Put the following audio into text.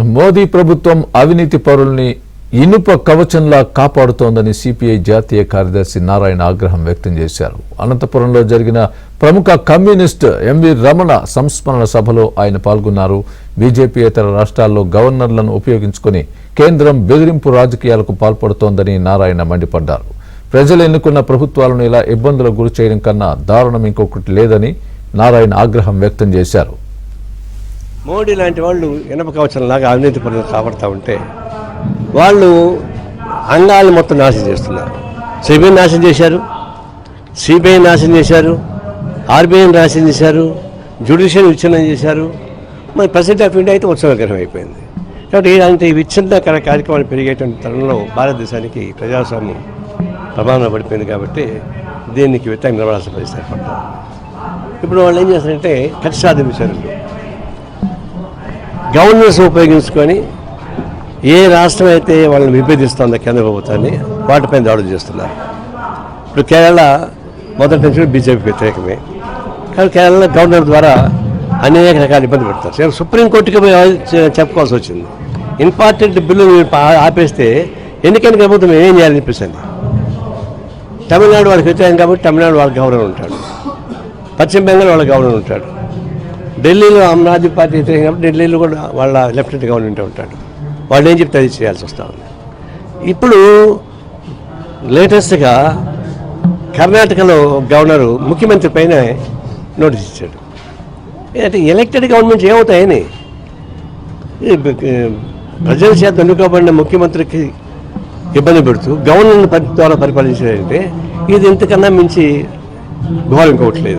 మోదీ ప్రభుత్వం అవినీతి పరుల్ని ఇనుప కవచంలా కాపాడుతోందని సిపిఐ జాతీయ కార్యదర్శి నారాయణ ఆగ్రహం వ్యక్తం చేశారు. అనంతపురంలో జరిగిన ప్రముఖ కమ్యూనిస్ట్ ఎంవి రమణ సంస్మరణ సభలో ఆయన పాల్గొన్నారు. బీజేపీయేతర రాష్ట్రాల్లో గవర్నర్లను ఉపయోగించుకుని కేంద్రం బెదిరింపు రాజకీయాలకు పాల్పడుతోందని నారాయణ మండిపడ్డారు. ప్రజలు ఎన్నుకున్న ప్రభుత్వాలను ఇలా ఇబ్బందులకు గురి చేయడం కన్నా దారుణం ఇంకొకటి లేదని నారాయణ ఆగ్రహం వ్యక్తం చేశారు. మోడీ లాంటి వాళ్ళు ఇనప కవచంలాగా అవినీతి పనులు కాపాడుతూ ఉంటే వాళ్ళు అంగాలను మొత్తం నాశనం చేస్తున్నారు. సిబిఐ నాశనం చేశారు, సిబిఐ నాశనం చేశారు, ఆర్బీఐని నాశనం చేశారు, జ్యుడిషియల్ విచ్ఛిన్నం చేశారు. మరి ప్రెసిడెంట్ ఆఫ్ ఇండియా అయితే ఉత్సవగ్రహం అయిపోయింది. కాబట్టి ఇలాంటి విచ్ఛిన్నకర కార్యక్రమాలు పెరిగేటువంటి తరుణంలో భారతదేశానికి ప్రజాస్వామ్యం ప్రమాణం పడిపోయింది. కాబట్టి దీనికి వ్యతిరేకంగా నిలబడాల్సిన పరిస్థితి ఏర్పడ్డారు. ఇప్పుడు వాళ్ళు ఏం చేస్తారంటే కక్ష విచారణలు గవర్నర్స్ ఉపయోగించుకొని ఏ రాష్ట్రం అయితే వాళ్ళని విభేదిస్తుందో కేంద్ర ప్రభుత్వాన్ని వాటిపైన దాడులు చేస్తున్నారు. ఇప్పుడు కేరళ మొదటి నుంచి బీజేపీ వ్యతిరేకమే, కానీ కేరళ గవర్నర్ ద్వారా అనేక రకాల ఇబ్బంది పెడతారు. సుప్రీంకోర్టుకి చెప్పుకోవాల్సి వచ్చింది. ఇంపార్టెంట్ బిల్లు ఆపేస్తే ఎన్నికైన ప్రభుత్వం ఏం చేయాలనిపిస్తుంది. తమిళనాడు వాళ్ళకి వ్యతిరేకం కాబట్టి తమిళనాడు వాళ్ళ గవర్నర్ ఉంటాడు, పశ్చిమ బెంగాల్ వాళ్ళ గవర్నర్ ఉంటాడు, ఢిల్లీలో ఆమ్ ఆద్మీ పార్టీ వ్యతిరేకం కాబట్టి ఢిల్లీలో కూడా వాళ్ళ లెఫ్టినెంట్ గవర్నర్ ఉంటాడు. వాళ్ళు ఏం చెప్తే అది చేయాల్సి వస్తూ ఉంది. ఇప్పుడు లేటెస్ట్గా కర్ణాటకలో గవర్నరు ముఖ్యమంత్రి పైన నోటీస్ ఇచ్చాడు. అంటే ఎలక్టెడ్ గవర్నమెంట్స్ ఏమవుతాయని ప్రజల చేత ఎన్నుకోబడిన ముఖ్యమంత్రికి ఇబ్బంది పెడుతూ గవర్నర్ ద్వారా పరిపాలించారంటే ఇది ఇంతకన్నా మించి ఘోరం ఇంకోటి లేదు.